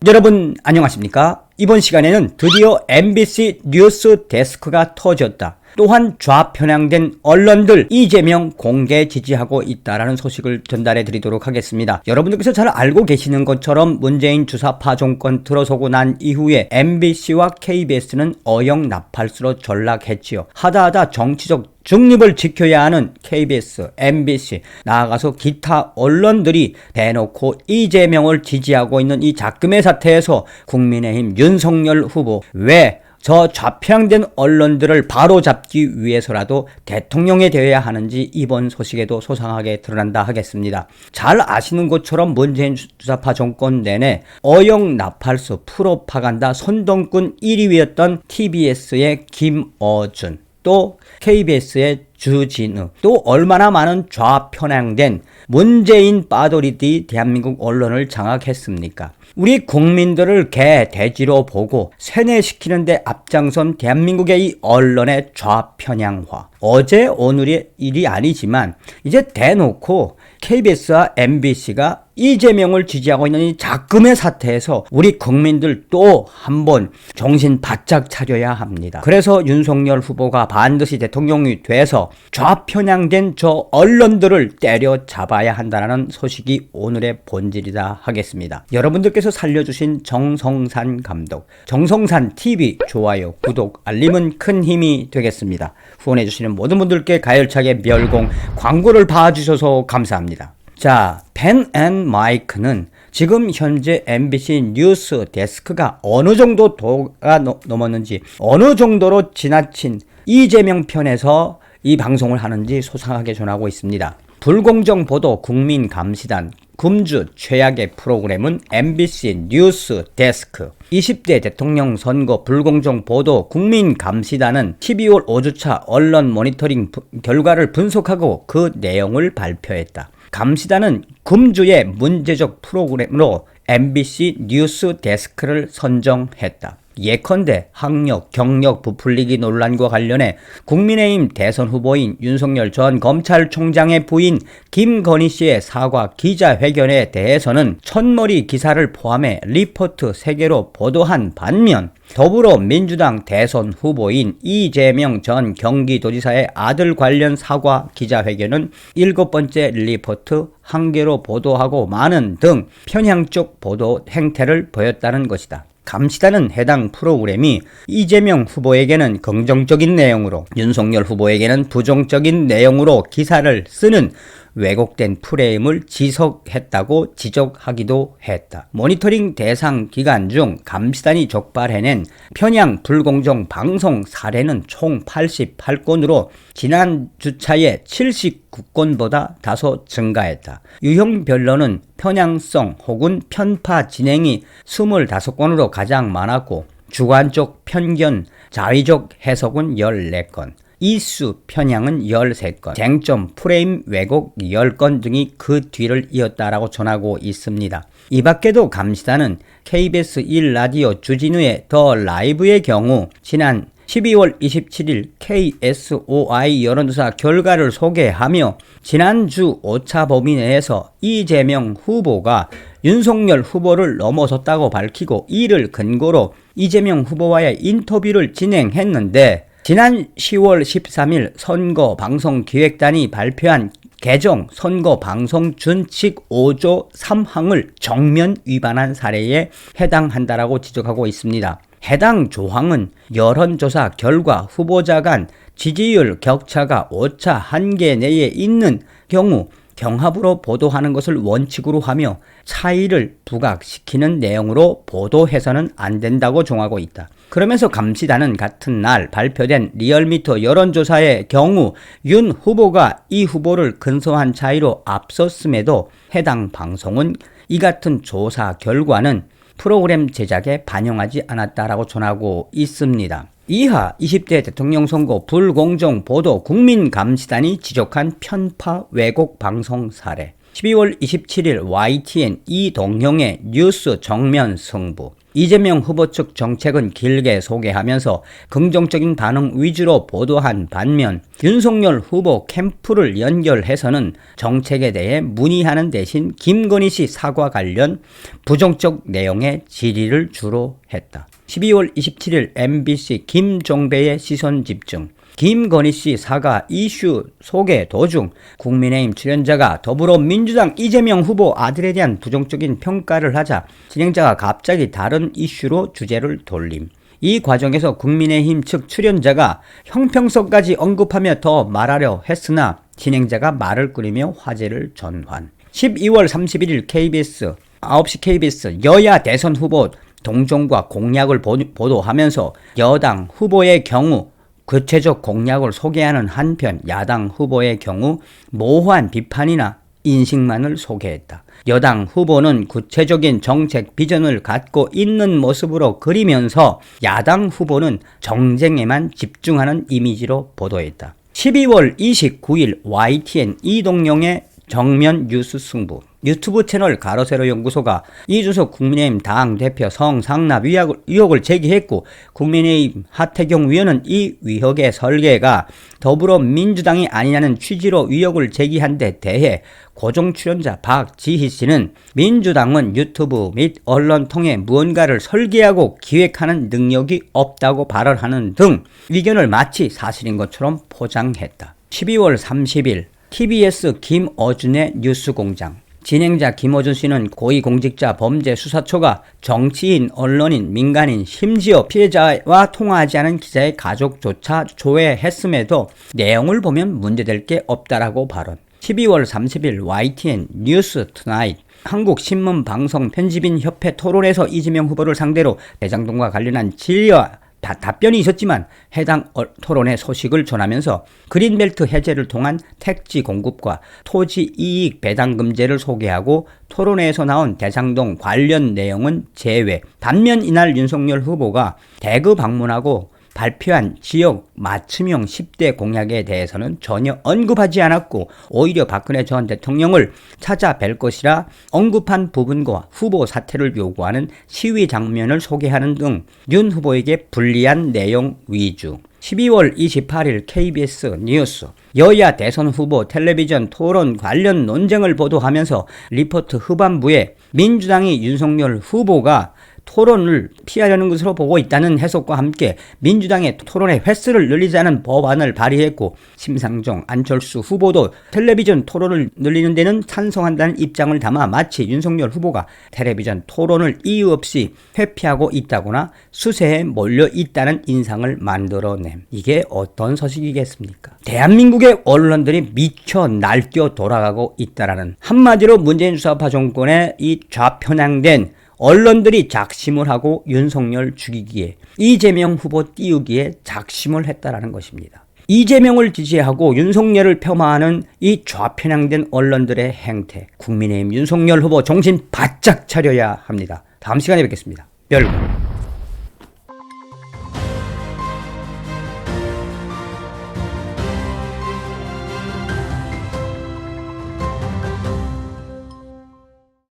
여러분 안녕하십니까? 이번 시간에는 드디어 MBC 뉴스 데스크가 터졌다. 또한 좌편향된 언론들 이재명 공개 지지하고 있다라는 소식을 전달해 드리도록 하겠습니다. 여러분들께서 잘 알고 계시는 것처럼 문재인 주사파 정권 들어서고 난 이후에 MBC와 KBS는 어영나팔수로 전락했지요. 하다하다 정치적 중립을 지켜야 하는 KBS, MBC, 나아가서 기타 언론들이 대놓고 이재명을 지지하고 있는 이 작금의 사태에서 국민의힘 윤석열 후보 왜 저 좌편향된 언론들을 바로잡기 위해서라도 대통령이 되어야 하는지 이번 소식에도 소상하게 드러난다 하겠습니다. 잘 아시는 것처럼 문재인 주사파 정권 내내 어영나팔수 프로파간다 선동꾼 1위였던 TBS의 김어준, 또 KBS의 주진우, 또 얼마나 많은 좌편향된 문재인 빠돌이들이 대한민국 언론을 장악했습니까? 우리 국민들을 개, 돼지로 보고 세뇌시키는 데 앞장선 대한민국의 이 언론의 좌편향화. 어제 오늘의 일이 아니지만 이제 대놓고 KBS와 MBC가 이재명을 지지하고 있는 이 작금의 사태에서 우리 국민들 또 한번 정신 바짝 차려야 합니다. 그래서 윤석열 후보가 반드시 대통령이 돼서 좌편향된 저 언론들을 때려잡아야 한다는 소식이 오늘의 본질이다 하겠습니다. 여러분들께서 살려주신 정성산 감독, 정성산 TV 좋아요, 구독, 알림은 큰 힘이 되겠습니다. 후원해주시는 모든 분들께 가열차게 멸공, 광고를 봐주셔서 감사합니다. 자, 펜 앤 마이크는 지금 현재 MBC 뉴스 데스크가 어느 정도 도가 넘었는지, 어느 정도로 지나친 이재명 편에서 이 방송을 하는지 소상하게 전하고 있습니다. 불공정 보도 국민감시단 금주 최악의 프로그램은 MBC 뉴스 데스크. 20대 대통령 선거 불공정 보도 국민감시단은 12월 5주차 언론 모니터링 결과를 분석하고 그 내용을 발표했다. 감시단은 금주의 문제적 프로그램으로 MBC 뉴스 데스크를 선정했다. 예컨대 학력, 경력 부풀리기 논란과 관련해 국민의힘 대선 후보인 윤석열 전 검찰총장의 부인 김건희 씨의 사과 기자회견에 대해서는 첫머리 기사를 포함해 리포트 3개로 보도한 반면 더불어민주당 대선 후보인 이재명 전 경기도지사의 아들 관련 사과 기자회견은 7번째 리포트 1개로 보도하고 마는 등 편향적 보도 행태를 보였다는 것이다. 감시단은 해당 프로그램이 이재명 후보에게는 긍정적인 내용으로 윤석열 후보에게는 부정적인 내용으로 기사를 쓰는 왜곡된 프레임을 지적했다고 지적하기도 했다. 모니터링 대상 기간 중 감시단이 적발해낸 편향 불공정 방송 사례는 총 88건으로 지난 주차의 79건보다 다소 증가했다. 유형별로는 편향성 혹은 편파 진행이 25건으로 가장 많았고 주관적 편견, 자의적 해석은 14건. 이슈 편향은 13건, 쟁점 프레임 왜곡 10건 등이 그 뒤를 이었다라고 전하고 있습니다. 이 밖에도 감시단은 KBS 1라디오 주진우의 더 라이브의 경우 지난 12월 27일 KSOI 여론조사 결과를 소개하며 지난주 오차범위 내에서 이재명 후보가 윤석열 후보를 넘어섰다고 밝히고 이를 근거로 이재명 후보와의 인터뷰를 진행했는데 지난 10월 13일 선거방송기획단이 발표한 개정 선거방송준칙 5조 3항을 정면 위반한 사례에 해당한다라고 지적하고 있습니다. 해당 조항은 여론조사 결과 후보자 간 지지율 격차가 오차 한계 내에 있는 경우 경합으로 보도하는 것을 원칙으로 하며 차이를 부각시키는 내용으로 보도해서는 안 된다고 정하고 있다. 그러면서 감시단은 같은 날 발표된 리얼미터 여론조사의 경우 윤 후보가 이 후보를 근소한 차이로 앞섰음에도 해당 방송은 이 같은 조사 결과는 프로그램 제작에 반영하지 않았다라고 전하고 있습니다. 이하 20대 대통령 선거 불공정 보도 국민감시단이 지적한 편파 왜곡 방송 사례. 12월 27일 YTN 이동형의 뉴스 정면 승부. 이재명 후보 측 정책은 길게 소개하면서 긍정적인 반응 위주로 보도한 반면 윤석열 후보 캠프를 연결해서는 정책에 대해 문의하는 대신 김건희 씨 사과 관련 부정적 내용의 질의를 주로 했다. 12월 27일 MBC 김종배의 시선집중. 김건희 씨 사과 이슈 소개 도중 국민의힘 출연자가 더불어민주당 이재명 후보 아들에 대한 부정적인 평가를 하자 진행자가 갑자기 다른 이슈로 주제를 돌림. 이 과정에서 국민의힘 측 출연자가 형평성까지 언급하며 더 말하려 했으나 진행자가 말을 끊으며 화제를 전환. 12월 31일 KBS 9시 KBS 여야 대선 후보 동정과 공약을 보도하면서 여당 후보의 경우 구체적 공약을 소개하는 한편 야당 후보의 경우 모호한 비판이나 인식만을 소개했다. 여당 후보는 구체적인 정책 비전을 갖고 있는 모습으로 그리면서 야당 후보는 정쟁에만 집중하는 이미지로 보도했다. 12월 29일 YTN 이동영의 정면 뉴스 승부. 유튜브 채널 가로세로 연구소가 이준석 국민의힘 당대표 성상납 의혹을 제기했고 국민의힘 하태경 위원은 이 의혹의 설계가 더불어민주당이 아니냐는 취지로 의혹을 제기한 데 대해 고정 출연자 박지희 씨는 민주당은 유튜브 및 언론 통해 무언가를 설계하고 기획하는 능력이 없다고 발언하는 등 의견을 마치 사실인 것처럼 포장했다. 12월 30일 TBS 김어준의 뉴스공장. 진행자 김어준 씨는 고위공직자 범죄수사처가 정치인, 언론인, 민간인, 심지어 피해자와 통화하지 않은 기자의 가족조차 조회했음에도 내용을 보면 문제될 게 없다라고 발언. 12월 30일 YTN 뉴스 투나잇 한국신문방송 편집인협회 토론에서 이재명 후보를 상대로 대장동과 관련한 질의와 답변이 있었지만 해당 토론의 소식을 전하면서 그린벨트 해제를 통한 택지 공급과 토지 이익 배당 금제를 소개하고 토론회에서 나온 대장동 관련 내용은 제외. 반면 이날 윤석열 후보가 대구 방문하고 발표한 지역 맞춤형 10대 공약에 대해서는 전혀 언급하지 않았고 오히려 박근혜 전 대통령을 찾아뵐 것이라 언급한 부분과 후보 사퇴를 요구하는 시위 장면을 소개하는 등 윤 후보에게 불리한 내용 위주. 12월 28일 KBS 뉴스 여야 대선 후보 텔레비전 토론 관련 논쟁을 보도하면서 리포트 후반부에 민주당이 윤석열 후보가 토론을 피하려는 것으로 보고 있다는 해석과 함께 민주당의 토론의 횟수를 늘리자는 법안을 발의했고 심상정, 안철수 후보도 텔레비전 토론을 늘리는 데는 찬성한다는 입장을 담아 마치 윤석열 후보가 텔레비전 토론을 이유 없이 회피하고 있다거나 수세에 몰려 있다는 인상을 만들어냄. 이게 어떤 소식이겠습니까? 대한민국의 언론들이 미쳐 날뛰어 돌아가고 있다라는, 한마디로 문재인 주사파 정권의 이 좌편향된 언론들이 작심을 하고 윤석열 죽이기에, 이재명 후보 띄우기에 작심을 했다라는 것입니다. 이재명을 지지하고 윤석열을 폄하하는 이 좌편향된 언론들의 행태, 국민의힘 윤석열 후보 정신 바짝 차려야 합니다. 다음 시간에 뵙겠습니다. 별거.